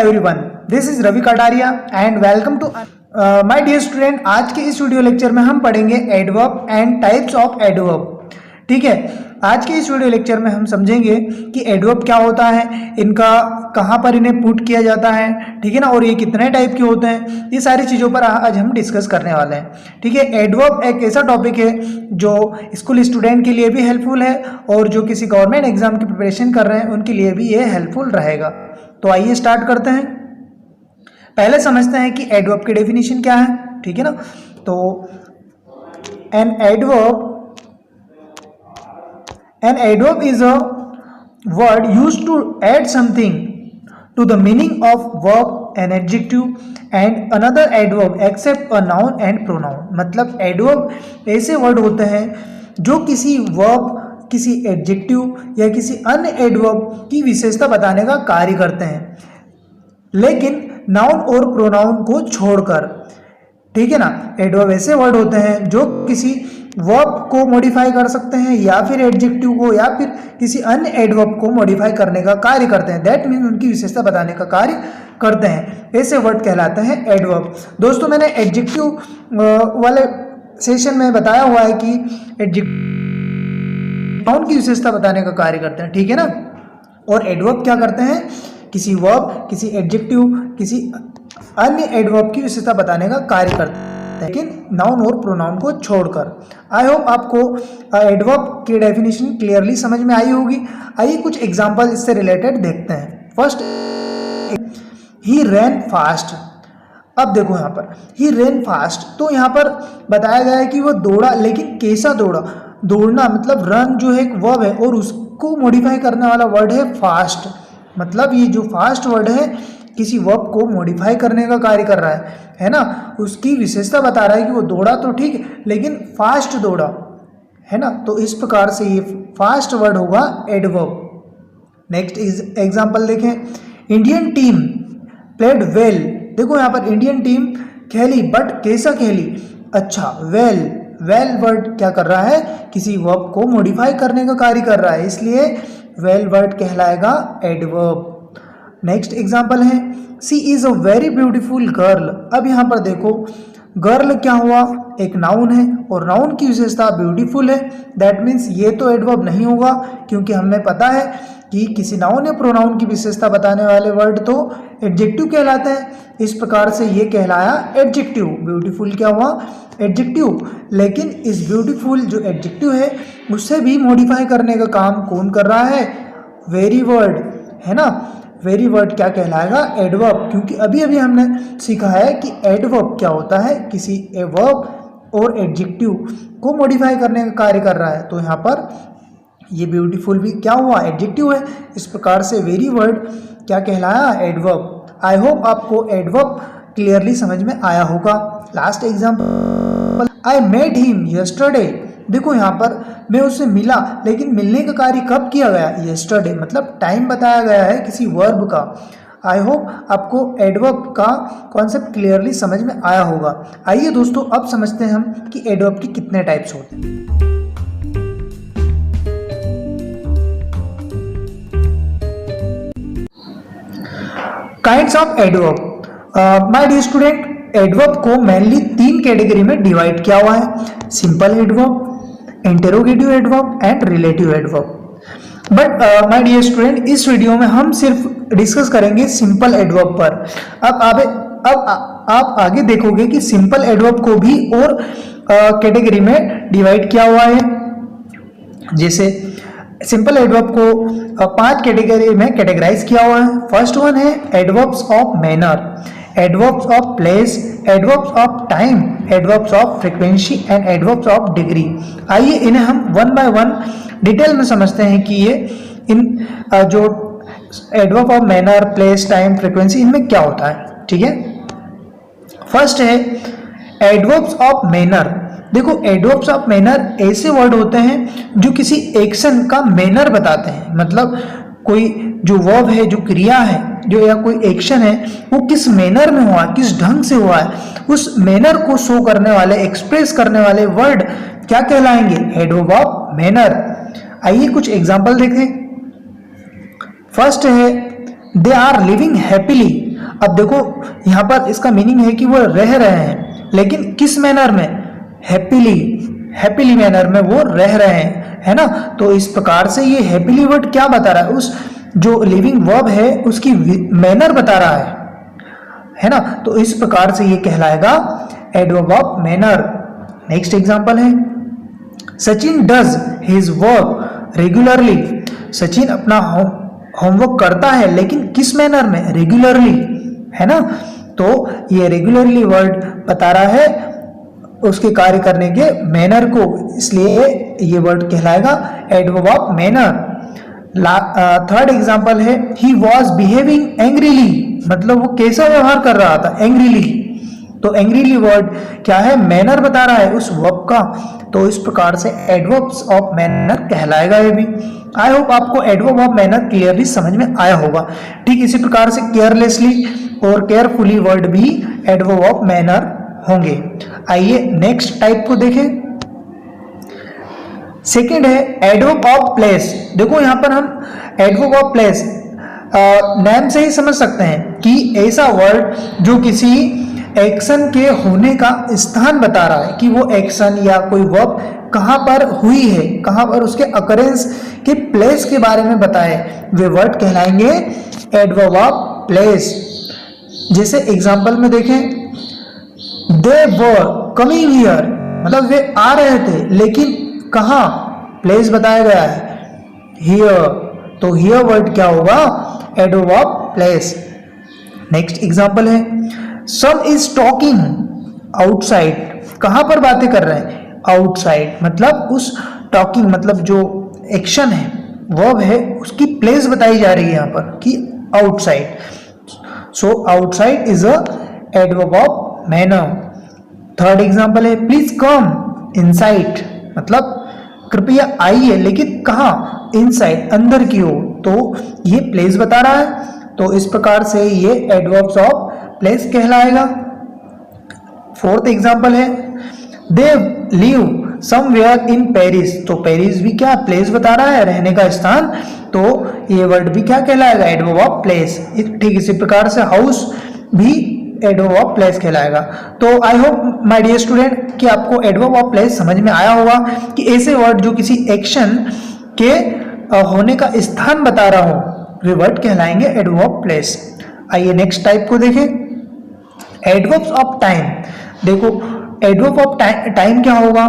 Everyone, this is Ravi Kataria and welcome to my dear student. आज के इस वीडियो लेक्चर में हम पढ़ेंगे adverb and types of adverb. ठीक है, आज के इस वीडियो लेक्चर में हम समझेंगे कि एडवर्ब क्या होता है, इनका कहाँ पर इन्हें पुट किया जाता है, ठीक है ना, और ये कितने टाइप के होते हैं, ये सारी चीज़ों पर आज हम डिस्कस करने वाले हैं। ठीक है, एडवर्ब एक ऐसा टॉपिक है जो स्कूल स्टूडेंट के लिए भी हेल्पफुल है और जो किसी गवर्नमेंट एग्जाम की प्रिपरेशन कर रहे हैं उनके लिए भी ये हेल्पफुल रहेगा। तो आइए स्टार्ट करते हैं। पहले समझते हैं कि एडवर्ब की डेफिनेशन क्या है। ठीक है ना, तो an adverb is a word used to add something to the meaning of verb, an adjective and another adverb except a noun and pronoun। मतलब adverb ऐसे वर्ड होते हैं जो किसी verb, किसी एडजेक्टिव या किसी अन्य एडवर्ब की विशेषता बताने का कार्य करते हैं, लेकिन नाउन और प्रोनाउन को छोड़कर। ठीक है ना, एडवर्ब ऐसे वर्ड होते हैं जो किसी वर्ब को मॉडिफाई कर सकते हैं या फिर एडजेक्टिव को या फिर किसी अन्य एडवर्ब को मॉडिफाई करने का कार्य करते हैं। दैट मीन्स उनकी विशेषता बताने का कार्य करते हैं। ऐसे वर्ड कहलाते हैं एडवर्ब। दोस्तों, मैंने एडजेक्टिव वाले सेशन में बताया हुआ है कि एडजेक्टिव नाउन की विशेषता बताने का कार्य करते हैं। ठीक है ना, और एडवर्ब क्या करते हैं, किसी वर्ब, किसी एडजेक्टिव, किसी अन्य एडवर्ब की विशेषता बताने का कार्य करते हैं, लेकिन नाउन और प्रोनाउन को छोड़कर। आई होप आपको एडवर्ब की डेफिनेशन क्लियरली समझ में आई होगी। आइए कुछ एग्जांपल इससे रिलेटेड देखते हैं। फर्स्ट, ही रैन फास्ट। अब देखो यहाँ पर ही रैन फास्ट, तो यहाँ पर बताया गया है कि वो दौड़ा, लेकिन कैसा दौड़ा। दौड़ना मतलब रन जो है एक वर्ब है और उसको मॉडिफाई करने वाला वर्ड है फास्ट। मतलब ये जो फास्ट वर्ड है किसी वर्ब को मॉडिफाई करने का कार्य कर रहा है ना, उसकी विशेषता बता रहा है कि वो दौड़ा तो ठीक है लेकिन फास्ट दौड़ा, है ना। तो इस प्रकार से ये फास्ट वर्ड होगा एडवर्ब। नेक्स्ट इज एग्जांपल देखें, इंडियन टीम प्लेड वेल। देखो यहाँ पर इंडियन टीम खेली, बट कैसा खेली, अच्छा वेल। वेल वर्ड क्या कर रहा है, किसी वर्ब को मॉडिफाई करने का कार्य कर रहा है, इसलिए वेल वर्ड कहलाएगा एडवर्ब। नेक्स्ट एग्जाम्पल है, she is a very beautiful girl. अब यहाँ पर देखो गर्ल क्या हुआ, एक नाउन है और नाउन की विशेषता ब्यूटीफुल है। दैट मीन्स ये तो एडवर्ब नहीं होगा, क्योंकि हमें पता है कि किसी नाउन या प्रोनाउन की विशेषता बताने वाले वर्ड तो एडजेक्टिव कहलाते हैं। इस प्रकार से ये कहलाया एडजेक्टिव। ब्यूटीफुल क्या हुआ, एडजेक्टिव, लेकिन इस ब्यूटीफुल जो एडजेक्टिव है उससे भी मॉडिफाई करने का काम कौन कर रहा है, वेरी वर्ड, है ना। वेरी वर्ड क्या कहलाएगा, एडवर्ब, क्योंकि अभी अभी हमने सीखा है कि एडवर्ब क्या होता है, किसी वर्ब और एडजेक्टिव को मॉडिफाई करने का कार्य कर रहा है। तो यहाँ पर ये ब्यूटीफुल भी क्या हुआ, एडजेक्टिव है। इस प्रकार से वेरी वर्ड क्या कहलाया, एडवर्ब। आई होप आपको एडवर्ब क्लियरली समझ में आया होगा। Last example, I met him yesterday. देखो यहाँ पर मैं उससे मिला, लेकिन मिलने का कार्य कब किया गया, यस्टरडे, मतलब टाइम बताया गया है किसी वर्ब का। आई होप आपको एडवर्ब का कॉन्सेप्ट क्लियरली समझ में आया होगा। आइए दोस्तों, अब समझते हैं हम कि एडवर्ब के कितने टाइप्स होते हैं। Kinds of adverb. My dear student, adverb को मेनली 3 कैटेगरी में डिवाइड किया हुआ है, simple adverb, interrogative adverb and relative adverb. But my dear student, इस वीडियो में हम सिर्फ डिस्कस करेंगे सिंपल एडवर्ब पर। अब आप आगे देखोगे कि सिंपल एडवर्ब को भी और कैटेगरी में डिवाइड किया हुआ है। जैसे सिंपल एडवर्ब को 5 कैटेगरी में कैटेगराइज किया हुआ है। फर्स्ट वन है adverbs of manner, adverbs of place, adverbs of time, adverbs of frequency and adverbs of degree. आइए इन्हें हम वन बाय वन डिटेल में समझते हैं कि ये इन जो adverb of manner, place, time, frequency, इनमें क्या होता है। ठीक है, फर्स्ट है एडवर्ब्स ऑफ मैनर। देखो एडवर्ब्स ऑफ मैनर ऐसे वर्ड होते हैं जो किसी एक्शन का मैनर बताते हैं, मतलब कोई जो वर्ब है, जो क्रिया है, जो या कोई एक्शन है, वो किस मैनर में हुआ, किस ढंग से हुआ है, उस मैनर को शो करने वाले, एक्सप्रेस करने वाले वर्ड क्या कहलाएंगे, एडवर्ब ऑफ मैनर। आइए कुछ एग्जांपल देखें। फर्स्ट है दे आर लिविंग हैप्पीली। अब देखो यहाँ पर इसका मीनिंग है कि वो रह रहे हैं, लेकिन किस मैनर में, हैप्पीली मैनर में वो रह रहे हैं, है ना। तो इस प्रकार से ये हैप्पीली वर्ड क्या बता रहा है, उस जो लिविंग वर्ब है उसकी मैनर बता रहा है ना। तो इस प्रकार से ये कहलाएगा adverb of manner. Next example है, Sachin does his work regularly. Sachin अपना होमवर्क करता है, लेकिन किस मैनर में, रेगुलरली, है ना। तो ये रेगुलरली वर्ड बता रहा है उसके कार्य करने के मैनर को, इसलिए ये वर्ड कहलाएगा adverb of manner. Third example है, ही वॉज बिहेविंग एंग्रीली, मतलब वो कैसा व्यवहार कर रहा था, एंग्रीली। तो एंग्रीली वर्ड क्या है, मैनर बता रहा है उस वर्ब का। तो इस प्रकार से एडवर्ब्स ऑफ मैनर कहलाएगा ये भी। आई होप आपको एडवर्ब ऑफ मैनर क्लियरली समझ में आया होगा। ठीक इसी प्रकार से केयरलेसली और केयरफुली वर्ड भी एडवर्ब ऑफ मैनर होंगे। आइए नेक्स्ट टाइप को देखें। सेकेंड है एडवर्ब ऑफ प्लेस। देखो यहां पर हम एडवर्ब ऑफ प्लेस नेम से ही समझ सकते हैं कि ऐसा वर्ड जो किसी एक्शन के होने का स्थान बता रहा है, कि वो एक्शन या कोई वर्ब कहां पर हुई है, कहां पर उसके अकरेंस के प्लेस के बारे में बताए, वे वर्ड कहलाएंगे एडवर्ब ऑफ प्लेस। जैसे एग्जांपल में देखें, दे वर कमिंग हियर, मतलब वे आ रहे थे, लेकिन कहां, प्लेस बताया गया है हियर। तो हियर वर्ड क्या होगा, adverb of place. Next example है, सम इज टॉकिंग आउटसाइड, कहां पर बातें कर रहे हैं, आउटसाइड, मतलब उस टॉकिंग मतलब जो एक्शन है, वर्ब है, उसकी प्लेस बताई जा रही है यहां पर कि outside. So outside is a adverb of manner. Third example है, प्लीज कम इनसाइड, मतलब कृपया आइए, लेकिन कहां, इनसाइड, अंदर की ओर। तो ये प्लेस बता रहा है। तो इस प्रकार से ये एडवर्ब्स ऑफ प्लेस कहलाएगा। फोर्थ एग्जांपल है, they live somewhere in Paris. तो पेरिस भी क्या, प्लेस बता रहा है, रहने का स्थान। तो ये वर्ड भी क्या कहलाएगा, एडवर्ब ऑफ प्लेस। ठीक इसी प्रकार से हाउस भी एडवर्ब ऑफ प्लेस कहलाएगा। तो I hope my dear student कि आपको एडवर्ब ऑफ प्लेस समझ में आया होगा कि ऐसे वर्ड जो किसी एक्शन के होने का स्थान बता रहा हो, वे वर्ड कहलाएंगे एडवर्ब ऑफ प्लेस। आइए नेक्स्ट टाइप को देखें, एडवर्ब्स ऑफ टाइम। देखो एडवर्ब ऑफ टाइम क्या होगा,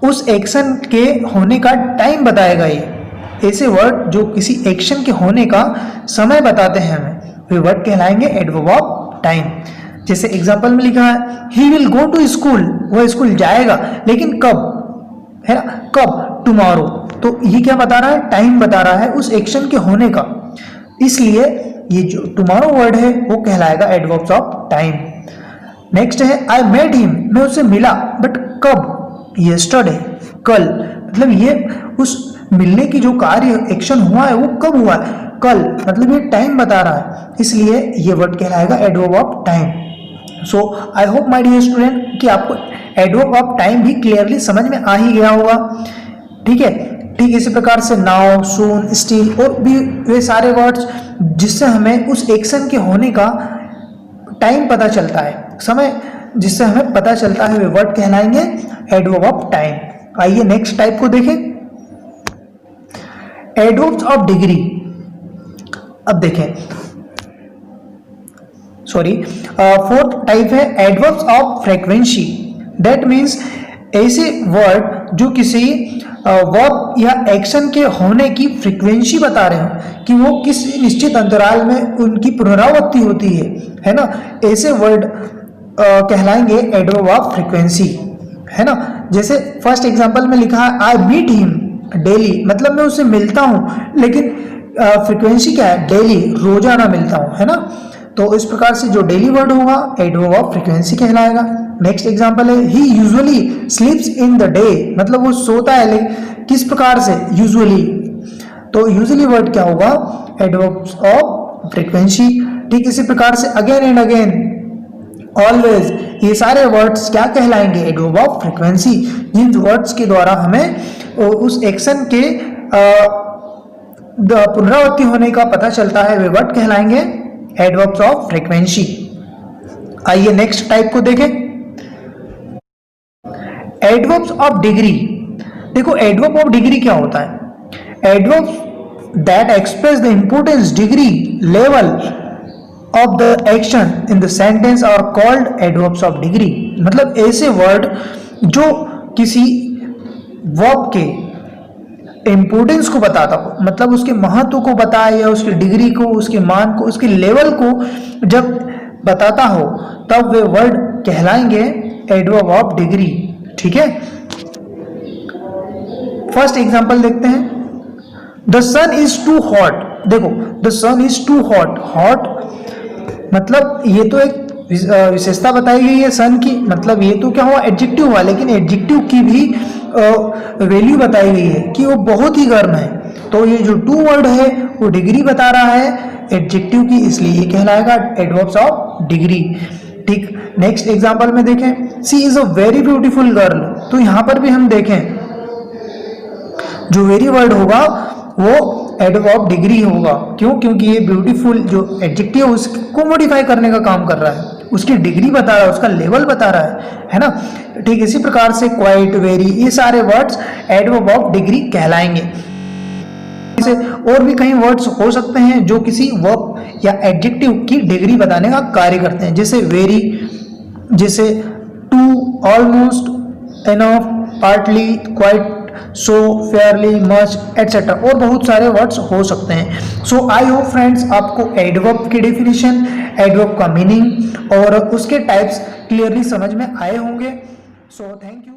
उस एक्शन के होने का टाइम बताएगा। ये ऐसे वर्ड जो किसी एक्शन के होने का समय बताते हैं हमें, वे वर्ड कहलाएंगे एडवर्ब ऑफ टाइम। जैसे एग्जांपल में लिखा है, he will go to school, वह स्कूल जाएगा, लेकिन कब, है ना, कब, टुमारो। तो ये क्या बता रहा है, टाइम बता रहा है उस एक्शन के होने का, इसलिए ये जो टुमारो वर्ड है वो कहलाएगा एडवर्ब्स ऑफ टाइम। नेक्स्ट है, आई मेट हिम, मैं उससे मिला, बट कब, यस्टरडे, कल, मतलब ये उस मिलने की जो कार्य एक्शन हुआ है वो कब हुआ है, कल, मतलब ये टाइम बता रहा है, इसलिए ये वर्ड कहलाएगा adverb of time. So I hope my dear student कि आपको एडवर्ब ऑफ टाइम भी क्लियरली समझ में आ ही गया होगा। ठीक है, ठीक इसी प्रकार से नाउ, सून, स्टिल और भी वे सारे वर्ड्स जिससे हमें उस एक्शन के होने का टाइम पता चलता है, समय जिससे हमें पता चलता है, वे वर्ड कहलाएंगे एडवर्ब ऑफ टाइम। आइए नेक्स्ट टाइप को देखें, एडवर्ब्स ऑफ डिग्री। अब देखें, फोर्थ टाइप है adverbs of frequency. That means ऐसे वर्ड जो किसी वर्ब या एक्शन के होने की फ्रीक्वेंसी बता रहे हो कि वो किस निश्चित अंतराल में उनकी पुनरावृत्ति होती है ना, ऐसे वर्ड कहलाएंगे एडवर्ब ऑफ फ्रीक्वेंसी, है ना। जैसे फर्स्ट एग्जांपल में लिखा है, आई मीट हिम डेली, मतलब मैं उससे मिलता हूं, लेकिन फ्रीक्वेंसी क्या है, डेली, रोजाना मिलता हूं, है ना। तो इस प्रकार से जो डेली वर्ड होगा एडवर्ब ऑफ फ्रीक्वेंसी कहलाएगा। नेक्स्ट एग्जांपल है, he usually sleeps in the day, मतलब वो सोता है किस प्रकार से, यूजुअली। तो यूजुअली वर्ड क्या होगा, एडवर्ब्स ऑफ फ्रीक्वेंसी। ठीक इसी प्रकार से अगेन एंड अगेन, ऑलवेज, ये सारे वर्ड्स क्या कहलाएंगे, एडवर्ब ऑफ फ्रीक्वेंसी। जिन वर्ड्स के द्वारा हमें उस एक्शन के पुनरावृत्ति होने का पता चलता है, वे वर्ड कहलाएंगे एडवर्ब्स ऑफ फ्रीक्वेंसी। आइए नेक्स्ट टाइप को देखें, एडवर्ब्स ऑफ डिग्री। देखो एडवर्ब ऑफ डिग्री क्या होता है? Adverbs that express the importance, degree, level of the action in the sentence are called adverbs of degree. मतलब ऐसे वर्ड जो किसी वर्ब के इंपोर्टेंस को बताता हो, मतलब उसके महत्व को बताए या उसकी डिग्री को, उसके मान को, उसके लेवल को जब बताता हो, तब वे वर्ड कहलाएंगे एडवर्ब ऑफ डिग्री। ठीक है, फर्स्ट एग्जांपल देखते हैं, the sun is too hot. देखो the sun is too hot, hot मतलब ये तो एक विशेषता बताई गई है सन की, मतलब ये तो क्या हुआ एडजेक्टिव हुआ, लेकिन एडजेक्टिव की भी वैल्यू बताई गई है कि वो बहुत ही गर्म है। तो ये जो टू वर्ड है वो डिग्री बता रहा है एडजेक्टिव की, इसलिए ये कहलाएगा एडवर्ब्स ऑफ डिग्री। ठीक, नेक्स्ट एग्जांपल में देखें, she is a very beautiful girl. तो यहां पर भी हम देखें जो वेरी वर्ड होगा वो एडवर्ब ऑफ डिग्री होगा। क्यों? क्योंकि ये ब्यूटीफुल जो एडजेक्टिव है उसको मॉडिफाई करने का काम कर रहा है, उसकी डिग्री बता रहा है, उसका लेवल बता रहा है ना। ठीक, इसी प्रकार से क्वाइट, वेरी, ये सारे वर्ड्स एडवर्ब ऑफ डिग्री कहलाएंगे। इसे और भी कई वर्ड्स हो सकते हैं जो किसी वर्ब या एडजेक्टिव की डिग्री बताने का कार्य करते हैं, जैसे वेरी, जैसे too, almost, enough, partly, quite, so, fairly, much, etcetera, और बहुत सारे वर्ड्स हो सकते हैं। सो आई होप फ्रेंड्स आपको एडवर्ब की डेफिनेशन, एडवर्ब का मीनिंग और उसके टाइप्स क्लियरली समझ में आए होंगे। So thank you.